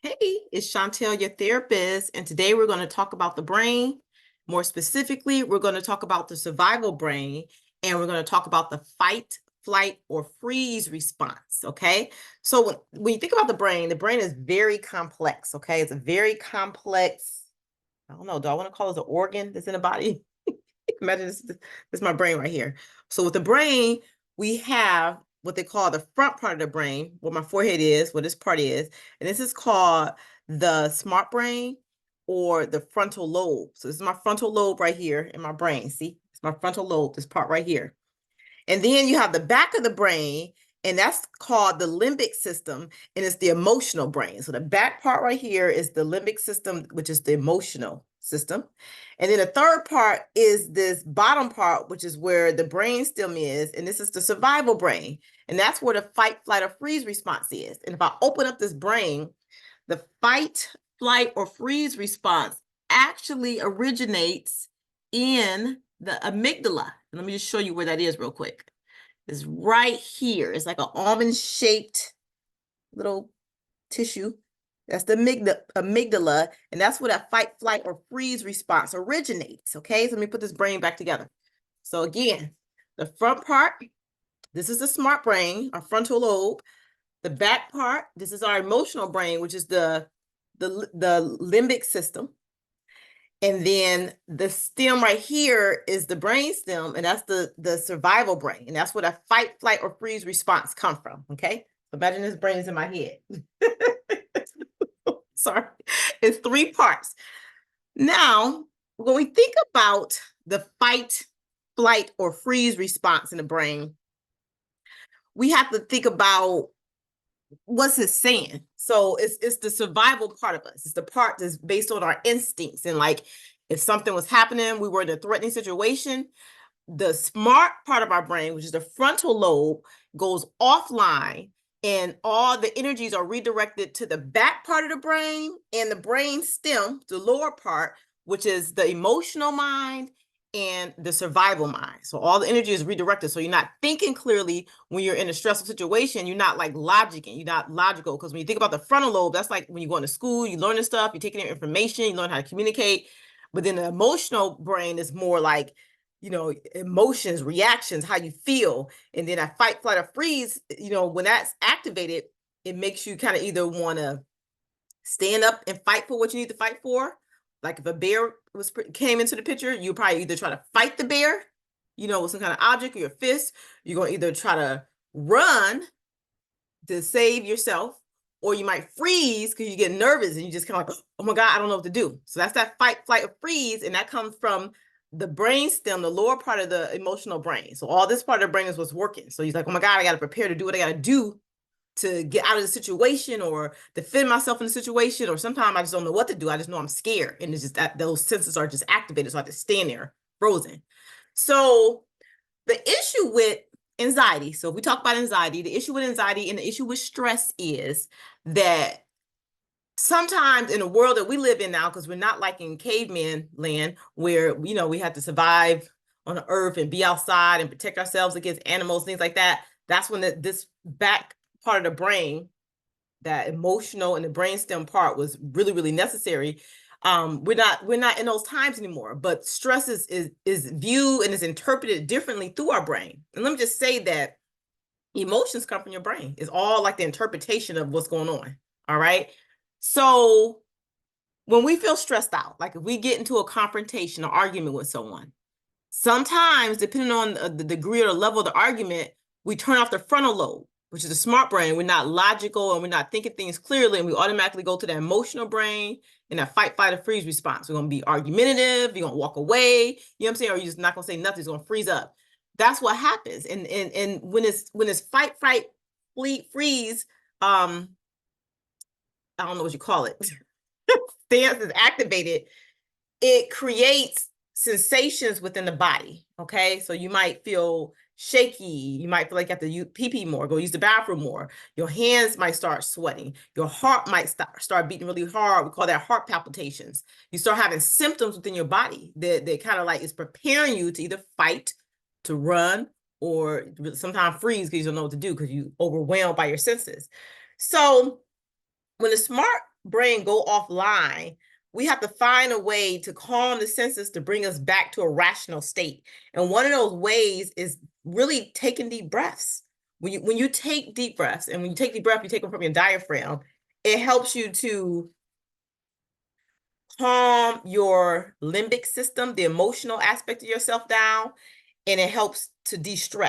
Hey, it's Chantel, your therapist, and today we're going to talk about the brain. More specifically, we're going to talk about the survival brain, and we're going to talk about the fight, flight, or freeze response, okay? So when you think about the brain is very complex, okay? It's a very complex, I don't know, do I want to call it an organ that's in the body? Imagine this is my brain right here. So with the brain, we have what they call the front part of the brain, what my forehead is, what this part is, and this is called the smart brain or the frontal lobe. So this is my frontal lobe right here in my brain. See, it's my frontal lobe, this part right here. And then you have the back of the brain, and that's called the limbic system, and it's the emotional brain. So the back part right here is the limbic system, which is the emotional system. And then the third part is this bottom part, which is where the brain stem is, and this is the survival brain. And that's where the fight, flight, or freeze response is. And if I open up this brain, the fight, flight, or freeze response actually originates in the amygdala. Let me just show you where that is real quick. It's right here. It's like an almond-shaped little tissue. That's the amygdala, and that's where that fight, flight, or freeze response originates, okay? So let me put this brain back together. So again, the front part, this is the smart brain, our frontal lobe. The back part, this is our emotional brain, which is the limbic system. And then the stem right here is the brain stem, and that's the survival brain. And that's where the fight, flight, or freeze response come from, okay? So imagine this brain is in my head. Sorry, it's three parts. Now, when we think about the fight, flight, or freeze response in the brain, we have to think about what's it saying. So it's the survival part of us. It's the part that's based on our instincts. And like if something was happening, we were in a threatening situation, the smart part of our brain, which is the frontal lobe, goes offline, and all the energies are redirected to the back part of the brain and the brain stem, the lower part, which is the emotional mind and the survival mind. So all the energy is redirected. So you're not thinking clearly when you're in a stressful situation. You're not like logicking. You're not logical. Because when you think about the frontal lobe, that's like when you go into school, you learn this stuff, you're taking in information, you learn how to communicate. But then the emotional brain is more like, you know, emotions, reactions, how you feel. And then a fight, flight, or freeze, you know, when that's activated, it makes you kind of either want to stand up and fight for what you need to fight for. Like if a bear came into the picture, you probably either try to fight the bear, you know, with some kind of object or your fist. You're going to either try to run to save yourself, or you might freeze because you get nervous and you just kind of like, oh my God, I don't know what to do. So that's that fight, flight, or freeze. And that comes from the brain stem, the lower part of the emotional brain. So all this part of the brain is what's working. So he's like, oh my God, I got to prepare to do what I got to do to get out of the situation or defend myself in the situation. Or sometimes I just don't know what to do. I just know I'm scared. And it's just that those senses are just activated. So I have to stand there frozen. So the issue with anxiety, so if we talk about anxiety, the issue with anxiety and the issue with stress is that sometimes in the world that we live in now, because we're not like in caveman land where, you know, we have to survive on the earth and be outside and protect ourselves against animals, things like that. That's when this back part of the brain, that emotional and the brainstem part, was really, really necessary. We're not in those times anymore, but stress is viewed and is interpreted differently through our brain. And let me just say that emotions come from your brain. It's all like the interpretation of what's going on. All right. So when we feel stressed out, like if we get into a confrontation or argument with someone, sometimes depending on the degree or the level of the argument, we turn off the frontal lobe, which is the smart brain. We're not logical and we're not thinking things clearly, and we automatically go to the emotional brain and that fight, flight, or freeze response. We're going to be argumentative. You're going to walk away. You know what I'm saying? Or you're just not going to say nothing. It's going to freeze up. That's what happens. And when it's fight, freeze, I don't know what you call it, stance is activated, it creates sensations within the body. Okay. So you might feel shaky. You might feel like you have to pee more, go use the bathroom more. Your hands might start sweating. Your heart might start beating really hard. We call that heart palpitations. You start having symptoms within your body that kind of like is preparing you to either fight, to run, or sometimes freeze because you don't know what to do because you're overwhelmed by your senses. So when the smart brain go offline, we have to find a way to calm the senses to bring us back to a rational state. And one of those ways is really taking deep breaths. When you take deep breaths, and when you take deep breath, you take them from your diaphragm, it helps you to calm your limbic system, the emotional aspect of yourself down, and it helps to de-stress.